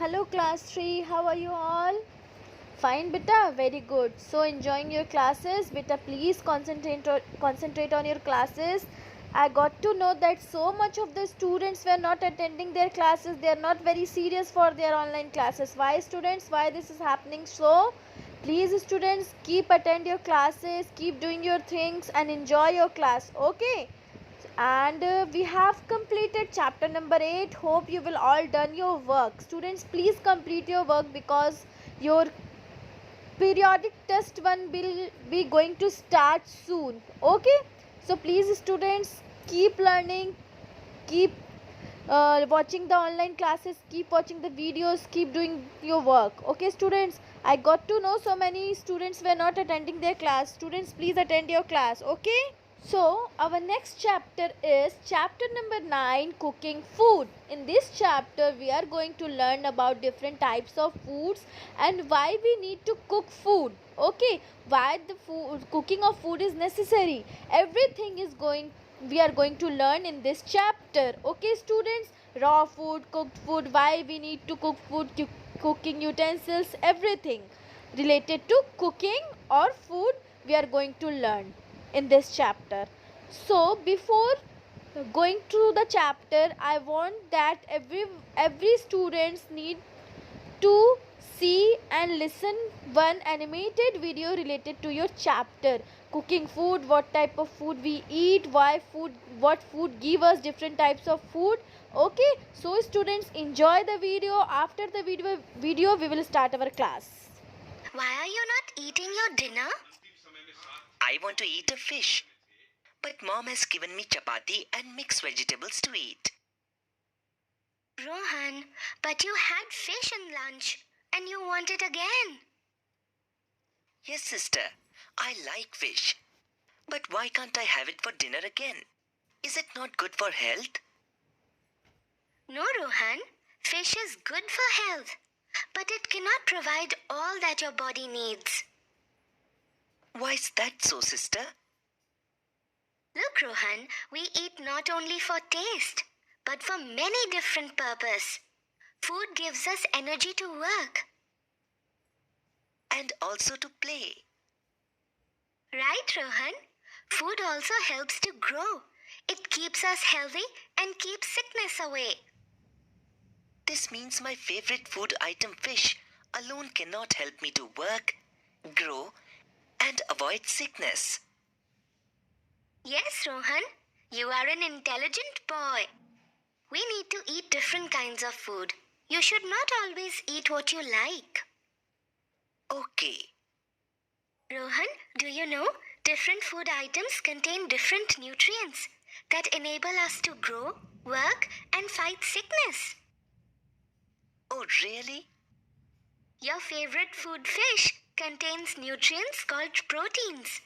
Hello class 3, how are you all? Fine beta, very good. So enjoying your classes, beta please concentrate on your classes. I got to know that so much of the students were not attending their classes. They are not very serious for their online classes. Why students? Why this is happening? So please students keep attend your classes, keep doing your things and enjoy your class. Okay? And we have completed chapter number 8. Hope you will all done your work. Students, please complete your work because your periodic test one will be going to start soon. Okay, so please students, keep learning, keep watching the online classes, keep watching the videos, keep doing your work. Okay students, I got to know so many students were not attending their class. Students, please attend your class. Okay, so, our next chapter is chapter number 9, cooking food. In this chapter, we are going to learn about different types of foods and why we need to cook food. Okay, why the cooking of food is necessary. Everything is going we are going to learn in this chapter. Okay, students, raw food, cooked food, why we need to cook food, cooking utensils, everything related to cooking or food we are going to learn in this chapter. So before going through the chapter, I want that every students need to see and listen one animated video related to your chapter. Cooking food, what type of food we eat, what food give us different types of food. Okay, so students, enjoy the video. After the video we will start our class. Why are you not eating your dinner? I want to eat a fish, but mom has given me chapati and mixed vegetables to eat. Rohan, but you had fish in lunch and you want it again. Yes, sister, I like fish. But why can't I have it for dinner again? Is it not good for health? No, Rohan, fish is good for health, but it cannot provide all that your body needs. Why is that so, sister? Look, Rohan, we eat not only for taste, but for many different purposes. Food gives us energy to work. And also to play. Right, Rohan? Food also helps to grow. It keeps us healthy and keeps sickness away. This means my favorite food item, fish, alone cannot help me to work, grow, and avoid sickness. Yes, Rohan, you are an intelligent boy. We need to eat different kinds of food. You should not always eat what you like. Okay. Rohan, do you know different food items contain different nutrients that enable us to grow, work, and fight sickness? Oh, really? Your favorite food, fish, contains nutrients called proteins.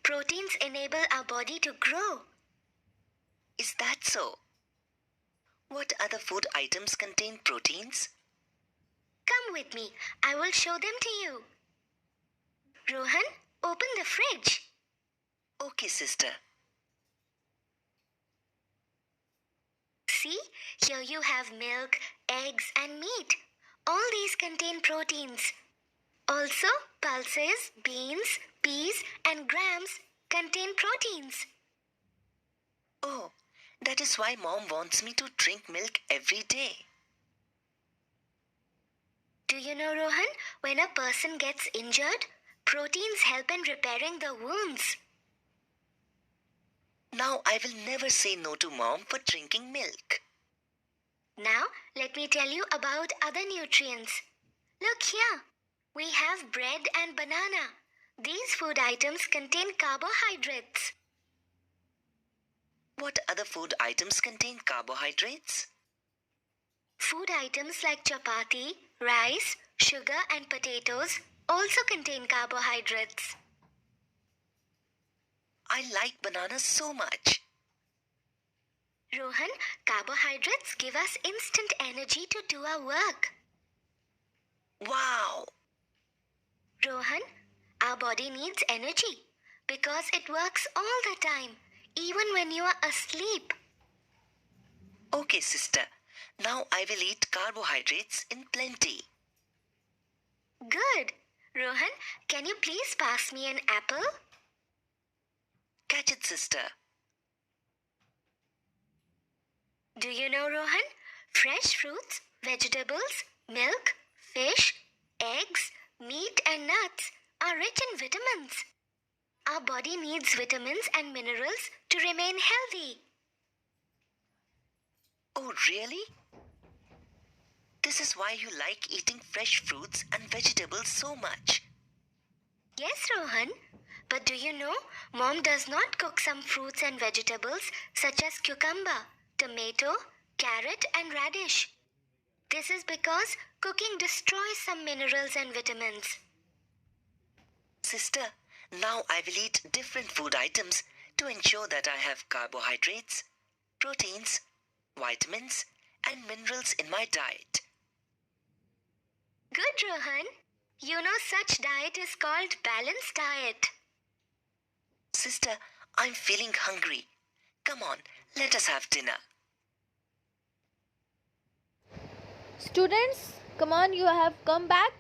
Proteins enable our body to grow. Is that so? What other food items contain proteins? Come with me. I will show them to you. Rohan, open the fridge. Okay, sister. See, here you have milk, eggs, and meat. All these contain proteins. Also, pulses, beans, peas, and grams contain proteins. Oh, that is why mom wants me to drink milk every day. Do you know, Rohan, when a person gets injured, proteins help in repairing the wounds. Now I will never say no to mom for drinking milk. Now, let me tell you about other nutrients. Look here. We have bread and banana. These food items contain carbohydrates. What other food items contain carbohydrates? Food items like chapati, rice, sugar, and potatoes also contain carbohydrates. I like bananas so much. Rohan, carbohydrates give us instant energy to do our work. Wow! Rohan, our body needs energy because it works all the time, even when you are asleep. Okay, sister. Now I will eat carbohydrates in plenty. Good. Rohan, can you please pass me an apple? Catch it, sister. Do you know, Rohan? Fresh fruits, vegetables, milk, fish, eggs, meat and nuts are rich in vitamins. Our body needs vitamins and minerals to remain healthy. Oh, really? This is why you like eating fresh fruits and vegetables so much. Yes, Rohan. But do you know, Mom does not cook some fruits and vegetables such as cucumber, tomato, carrot and radish. This is because cooking destroys some minerals and vitamins. Sister, now I will eat different food items to ensure that I have carbohydrates, proteins, vitamins, and minerals in my diet. Good, Rohan. You know such diet is called balanced diet. Sister, I'm feeling hungry. Come on, let us have dinner. Students, come on, you have come back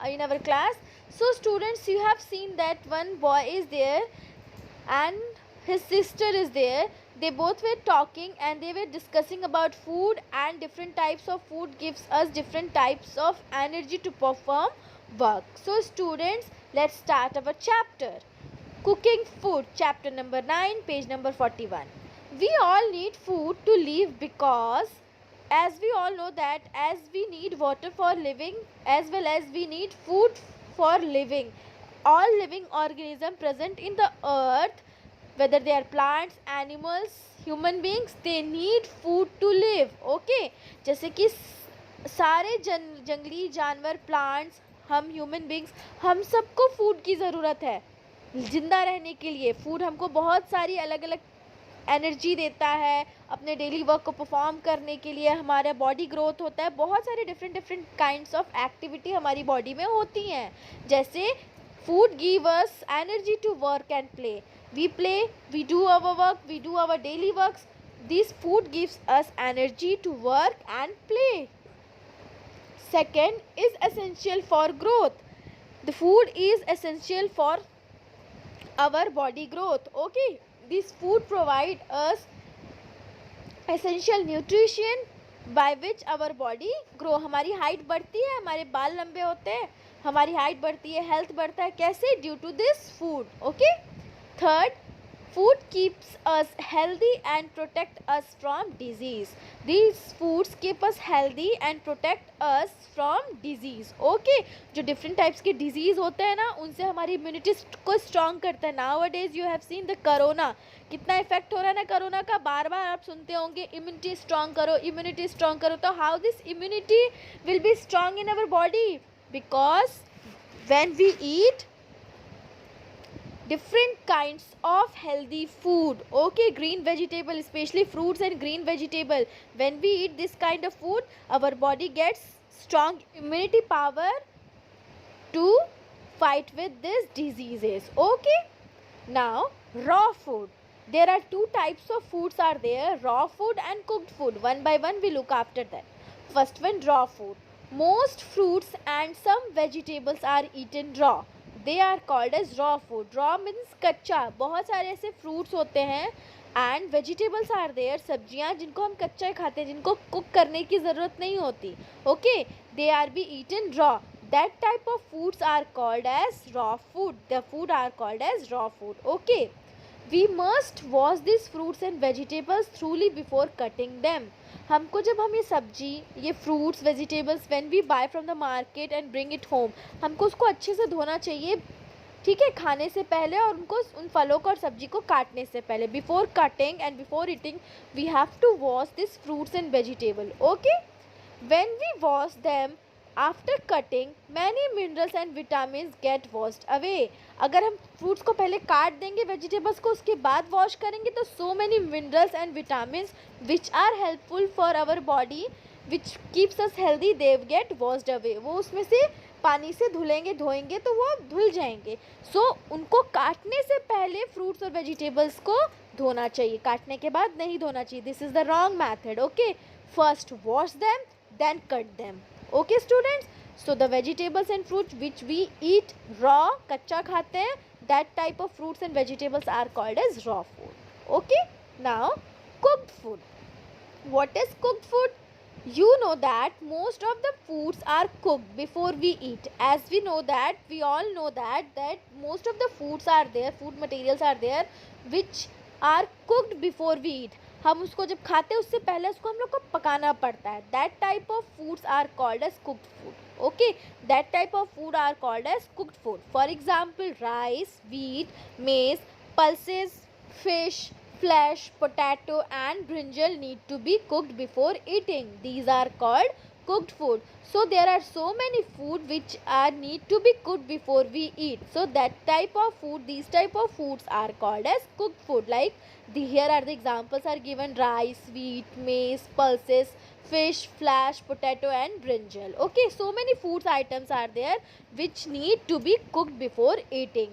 in our class. So students, you have seen that one boy is there and his sister is there. They both were talking and they were discussing about food, and different types of food gives us different types of energy to perform work. So students, let's start our chapter. Cooking food, chapter number 9, page number 41. We all need food to live, because as we all know that as we need water for living as well as we need food for living, all living organisms present in the earth, whether they are plants, animals, human beings, they need food to live. Okay, जैसे कि सारे जंगली जानवर, plants, हम human beings, हम सबको food की ज़रूरत है जिंदा रहने के लिए. फूड हमको बहुत सारी अलग अलग एनर्जी देता है अपने डेली वर्क को परफॉर्म करने के लिए. हमारा बॉडी ग्रोथ होता है, बहुत सारे डिफरेंट काइंड्स ऑफ एक्टिविटी हमारी बॉडी में होती हैं. जैसे food give us energy to work and play. We play, we do our work, we do our daily works. This food gives us energy to work and play. Second is essential for growth. The food is essential for our body growth. Okay, this food provide us essential nutrition by which our body grow. हमारी height बढ़ती है, हमारे बाल लंबे होते हैं, हमारी height बढ़ती है, हेल्थ बढ़ता है. कैसे? Due to this food. Okay. Third, food keeps us healthy and protect us from disease. These foods keep us healthy and protect us from disease. Okay, जो different types के disease होते हैं ना, उनसे हमारी immunity को strong करता है. Nowadays you have seen the corona, कितना effect हो रहा है ना कोरोना का. बार बार आप सुनते होंगे immunity strong करो, immunity strong करो. तो how this immunity will be strong in our body? Because when we eat different kinds of healthy food, okay, green vegetable, especially fruits and green vegetable, when we eat this kind of food, our body gets strong immunity power to fight with these diseases. Okay, now raw food. There are two types of foods are there, raw food and cooked food. One by one we look after that. First one, raw food. Most fruits and some vegetables are eaten raw. They are called as raw food. Raw means कच्चा. बहुत सारे ऐसे fruits होते हैं and vegetables are there, सब्जियां जिनको हम कच्चा ही खाते हैं, जिनको कुक करने की ज़रूरत नहीं होती. Okay, they are be eaten raw. That type of foods are called as raw food. The food are called as raw food. Okay, we must wash this fruits and vegetables thoroughly before cutting them. हमको जब हम ये सब्जी, ये fruits, vegetables when we buy from the market and bring it home, हमको उसको अच्छे से धोना चाहिए. ठीक है, खाने से पहले और उनको, उन फलों को और सब्जी को काटने से पहले. Before cutting and before eating we have to wash this fruits and vegetable. Okay, when we wash them after cutting many minerals and vitamins get washed away. अगर हम फ्रूट्स को पहले काट देंगे, वेजिटेबल्स को उसके बाद वॉश करेंगे, तो so many minerals and vitamins which are helpful for our body, which keeps us healthy, they get washed away. वो उसमें से पानी से धुलेंगे, धोएंगे तो वो धुल जाएंगे. सो उनको काटने से पहले फ्रूट्स और वेजिटेबल्स को धोना चाहिए, काटने के बाद नहीं धोना चाहिए. This is the wrong method. Okay, first wash them, then cut them. Okay students, so the vegetables and fruits which we eat raw, कच्चा खाते हैं, that type of fruits and vegetables are called as raw food. Okay, now cooked food. What is cooked food? You know that most of the foods are cooked before we eat. As we know that, we all know that most of the foods are there, food materials are there which are cooked before we eat. हम उसको जब खाते हैं उससे पहले उसको हम लोग को पकाना पड़ता है. That type of foods are called as cooked food. Okay, that type of food are called as cooked food. For example, rice, wheat, maize, pulses, fish, flesh, potato and brinjal need to be cooked before eating. These are called cooked food. So there are so many food which are need to be cooked before we eat. So that type of food, these type of foods are called as cooked food. Like here are the examples are given: rice, wheat, maize, pulses, fish, flesh, potato and brinjal. Okay, so many foods items are there which need to be cooked before eating.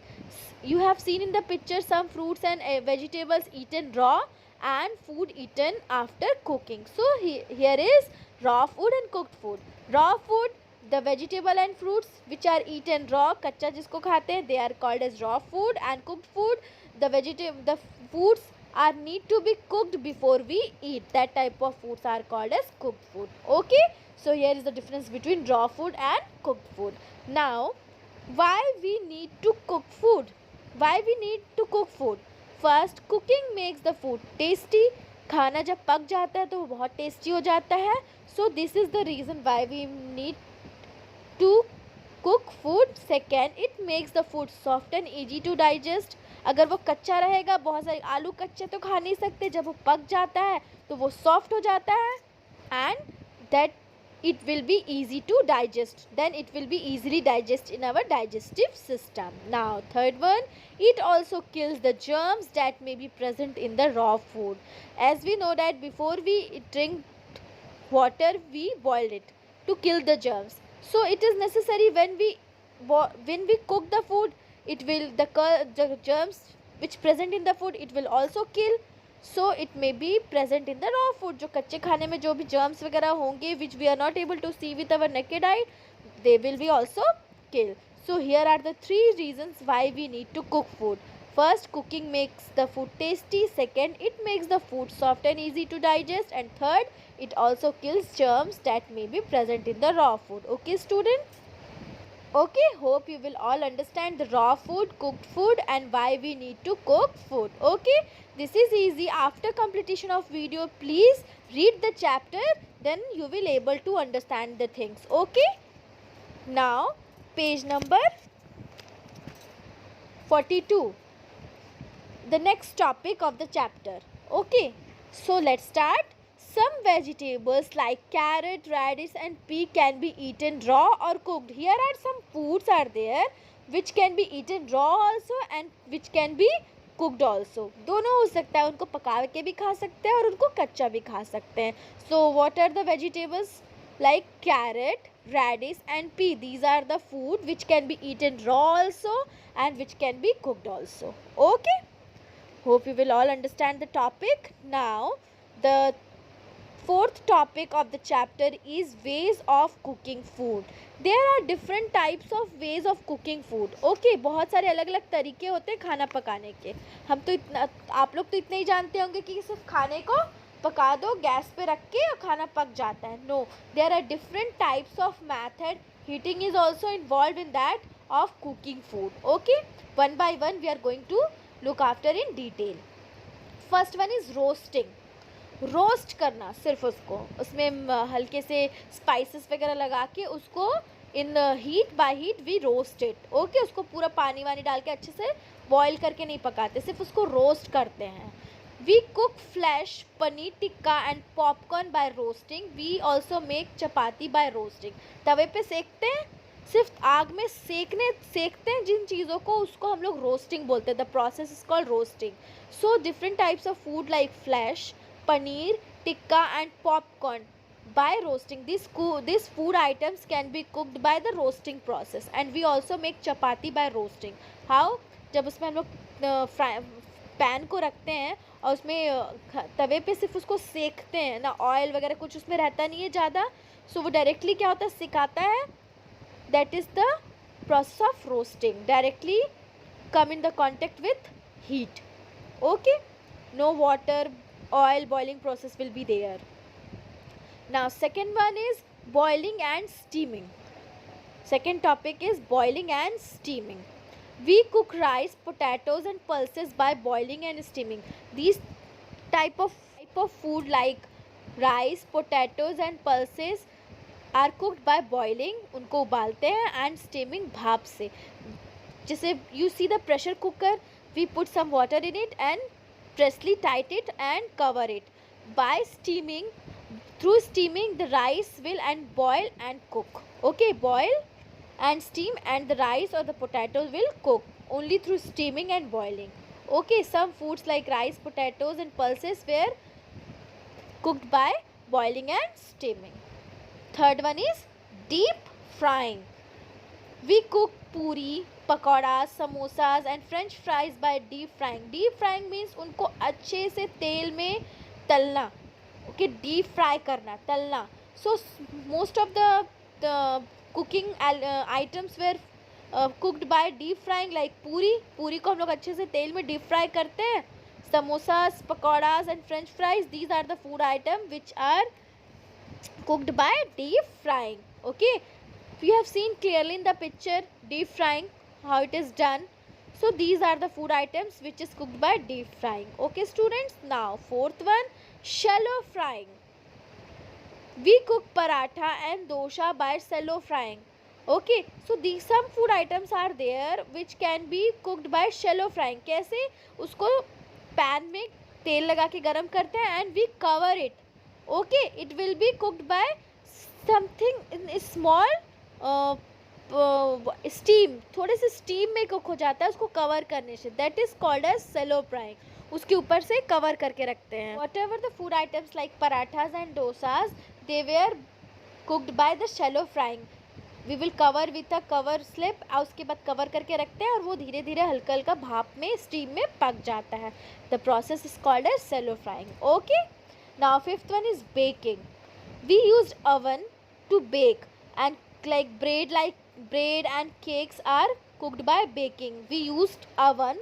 You have seen in the picture some fruits and vegetables eaten raw and food eaten after cooking. So here is raw food and cooked food. Raw food, the vegetable and fruits which are eaten raw, कच्चा जिसको खाते हैं, they are called as raw food. And cooked food, the foods are need to be cooked before we eat. That type of foods are called as cooked food. Okay, so here is the difference between raw food and cooked food. Now why we need to cook food? Why we need to cook food? First, cooking makes the food tasty. खाना जब पक जाता है तो वो बहुत tasty हो जाता है. So this is the reason why we need to cook food. Second, it makes the food soft and easy to digest. अगर वो कच्चा रहेगा, बहुत सारे आलू कच्चे तो खा नहीं सकते, जब वो पक जाता है तो वो सॉफ्ट हो जाता है and that it will be easy to digest. Then it will be easily digest in our digestive system. Now third one, it also kills the germs that may be present in the raw food. As we know that before we drink water, we boil it to kill the germs. So it is necessary when we cook the food, it will the germs which present in the food it will also kill. So it may be present in the raw food. जो कच्चे खाने में जो भी germs वगैरह होंगे which we are not able to see with our naked eye, they will be also killed. So here are the three reasons why we need to cook food. First, cooking makes the food tasty. Second, it makes the food soft and easy to digest. And third, it also kills germs that may be present in the raw food. Okay students? Okay, hope you will all understand the raw food, cooked food and why we need to cook food. Okay, this is easy. After completion of video, please read the chapter, then you will able to understand the things. Okay, now page number 42, the next topic of the chapter. Okay, so let's start. Some vegetables like carrot, radish and pea can be eaten raw or cooked. Here are some foods are there which can be eaten raw also and which can be cooked also. दोनों हो सकता है, उनको पका के भी खा सकते हैं और उनको कच्चा भी खा सकते हैं. So what are the vegetables? Like carrot, radish and pea. These are the food which can be eaten raw also and which can be cooked also. Okay, hope you will all understand the topic. Now the fourth topic of the chapter is ways of cooking food. There are different types of ways of cooking food. Okay, बहुत सारे अलग अलग तरीके होते हैं खाना पकाने के. हम तो इतना, आप लोग तो इतना ही जानते होंगे कि सिर्फ खाने को पका दो गैस पे रख के और खाना पक जाता है. No, there are different types of method. Heating is also involved in that of cooking food. Okay, one by one we are going to look after in detail. First one is roasting. Roast करना, सिर्फ उसको उसमें हल्के से spices वगैरह लगा के उसको in heat by heat we roast it. Okay, उसको पूरा पानी वानी डाल के अच्छे से बॉईल करके नहीं पकाते, सिर्फ उसको रोस्ट करते हैं. We cook flesh, paneer tikka and popcorn by roasting. We also make chapati by roasting. तवे पे सेकते हैं, सिर्फ आग में सेकते हैं जिन चीज़ों को, उसको हम लोग रोस्टिंग बोलते हैं. The process is called roasting. So different types of food like flash, paneer, tikka and popcorn by roasting. These food items can be cooked by the roasting process and we also make chapati by roasting. How? जब उसमें हम लोग pan को रखते हैं और उसमें तवे पे सिर्फ उसको सेकते हैं ना, ऑयल वगैरह कुछ उसमें रहता नहीं है ज़्यादा, सो वो डायरेक्टली क्या होता है, सिकाता है. That is the process of roasting. Directly come in the contact with heat. Okay, no water, oil boiling process will be there. Now second one is boiling and steaming. Second topic is boiling and steaming. We cook rice, potatoes and pulses by boiling and steaming. These type of food like rice, potatoes and pulses are cooked by boiling, उनको उबालते हैं, and steaming भाप से. जैसे you see the pressure cooker, we put some water in it and prettily tight it and cover it. By steaming, through steaming the rice will and boil and cook. Okay, boil and steam and the rice or the potatoes will cook only through steaming and boiling. Okay, some foods like rice, potatoes and pulses were cooked by boiling and steaming. Third one is deep frying. We cook puri, pakoras, samosas and french fries by deep frying. Deep frying means उनको अच्छे से तेल में तलना. Okay, deep fry करना, तलना. So most of the cooking items were cooked by deep frying. Like puri को हम लोग अच्छे से तेल में डीप फ्राई करते हैं. Samosas, pakoras and french fries, these are the food item which are cooked by deep frying. Okay, we have seen clearly in the picture deep frying how it is done. So these are the food items which is cooked by deep frying. Okay students, now fourth one, shallow frying. We cook paratha and dosha by shallow frying. Okay, so these some food items are there which can be cooked by shallow frying. कैसे, उसको pan में तेल लगा के गरम करते हैं and we cover it. Okay, it will be cooked by something in small steam. थोड़े से steam में कुक हो जाता है उसको कवर करने से. That is called as shallow frying. उसके ऊपर से कवर करके रखते हैं. Whatever the food items like parathas and dosas, they were cooked by the shallow frying. We will cover with a cover slip. और उसके बाद कवर करके रखते हैं और वो धीरे धीरे हल्का हल्का भाप में स्टीम में पक जाता है. The process is called as shallow frying. Okay. Now fifth one is baking. We used oven to bake and like bread and cakes are cooked by baking. We used oven,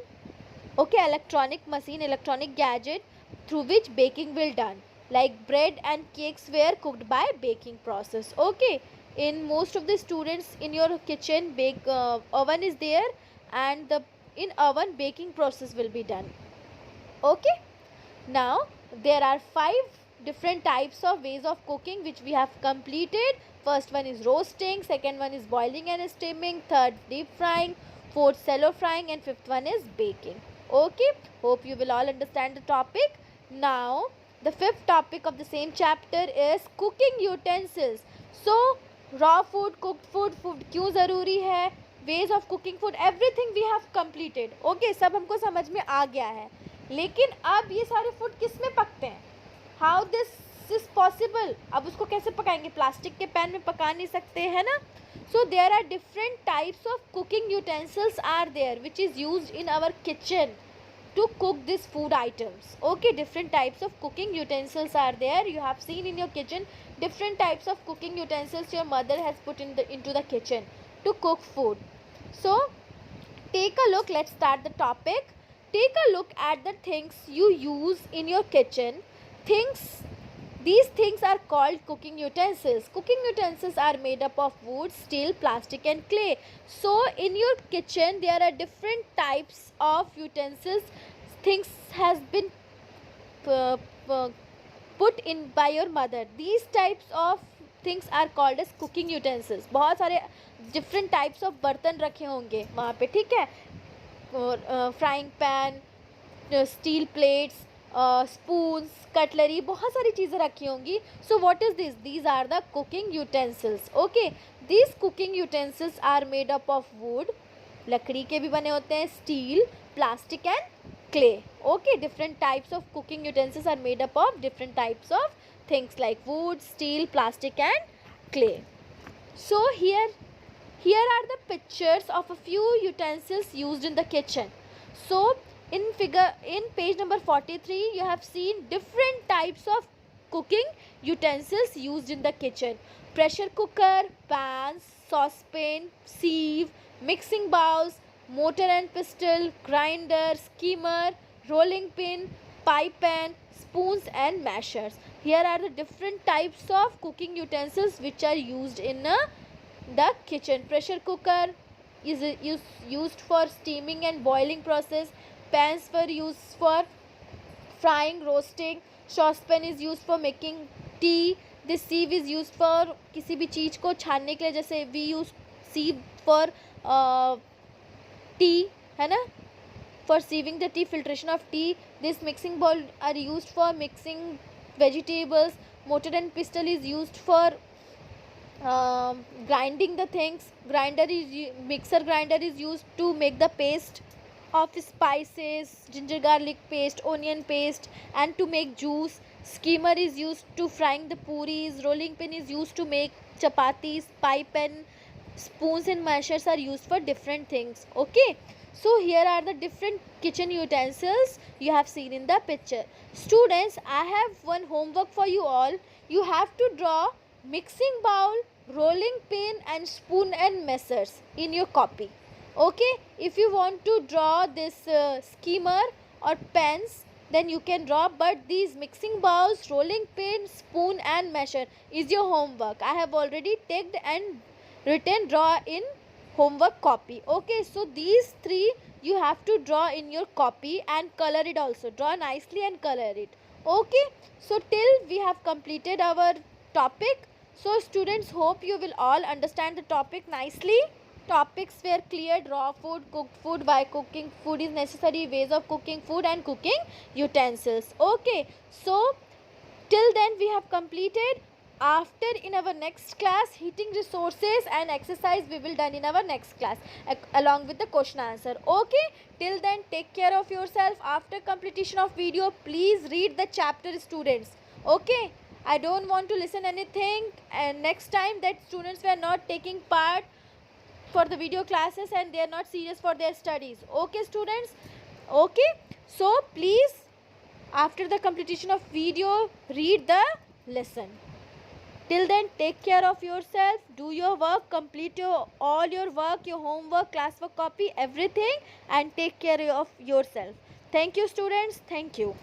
okay, electronic machine, electronic gadget through which baking will done. Like bread and cakes were cooked by baking process. Okay, in most of the students in your kitchen oven is there and in oven baking process will be done. Okay, now there are 5 different types of ways of cooking which we have completed. First one is roasting, second one is boiling and steaming, third deep frying, fourth shallow frying and fifth one is baking. Okay, hope you will all understand the topic. Now the fifth topic of the same chapter is cooking utensils. So raw food, cooked food क्यों ज़रूरी है, ways of cooking food, everything we have completed. Okay, सब हमको समझ में आ गया है. लेकिन अब ये सारे फूड किस में पकते हैं, हाउ दिस इज पॉसिबल. अब उसको कैसे पकाएंगे, प्लास्टिक के पैन में पका नहीं सकते हैं ना. So there are different types of cooking utensils are there which is used in our kitchen to cook these food items. Okay, different types of cooking utensils are there. You have seen in your kitchen different types of cooking utensils your mother has put into the kitchen to cook food. So take a look, let's start the topic. Take a look at the things you use in your kitchen. These things are called cooking utensils. Cooking utensils are made up of wood, steel, plastic and clay. So in your kitchen there are different types of utensils. Things has been put in by your mother. These types of things are called as cooking utensils. बहुत सारे different types of बर्तन रखे होंगे वहाँ पे, ठीक है. Frying pan, steel plates, spoons, cutlery, बहुत सारी चीज़ें रखी होंगी. So what is this, these are the cooking utensils. Okay, these cooking utensils are made up of wood, लकड़ी के भी बने होते हैं, steel, plastic and clay. Okay, different types of cooking utensils are made up of different types of things like wood, steel, plastic and clay. So here are the pictures of a few utensils used in the kitchen. So In page number 43, you have seen different types of cooking utensils used in the kitchen: pressure cooker, pans, saucepan, sieve, mixing bowls, mortar and pestle, grinder, skimmer, rolling pin, pie pan, spoons and mashers. Here are the different types of cooking utensils which are used in the kitchen. Pressure cooker is used for steaming and boiling process. Pans were used for frying, roasting. Saucepan is used for making tea. This sieve is used for किसी भी चीज़ को छानने के लिए, जैसे we use sieve for tea, है ना, for sieving the tea, filtration of tea. This mixing bowl are used for mixing vegetables. Mortar and pestle is used for grinding the things. Mixer grinder is used to make the paste of spices, ginger garlic paste, onion paste, and to make juice. Skimmer is used to frying the puris. Rolling pin is used to make chapatis. Pie pan, spoons and mashers are used for different things. Okay, so here are the different kitchen utensils you have seen in the picture. Students, I have one homework for you all. You have to draw mixing bowl, rolling pin and spoon and mashers in your copy. Okay, if you want to draw this skimmer or pens, then you can draw, but these mixing bowls, rolling pin, spoon and masher is your homework. I have already ticked and written draw in homework copy. Okay, so these three you have to draw in your copy and color it also. Draw nicely and color it. Okay, so till we have completed our topic. So students, hope you will all understand the topic nicely. Topics were cleared: raw food, cooked food, why cooking food is necessary, ways of cooking food and cooking utensils. Okay, so till then we have completed. After, in our next class, heating resources and exercise we will done in our next class along with the question answer. Okay, till then take care of yourself. After completion of video, please read the chapter, students. Okay, I don't want to listen anything and next time that students were not taking part for the video classes and they are not serious for their studies. Okay students, okay, so please after the completion of video read the lesson. Till then, take care of yourself, do your work, complete all your work, your homework, classwork copy, everything, and take care of yourself. Thank you students, thank you.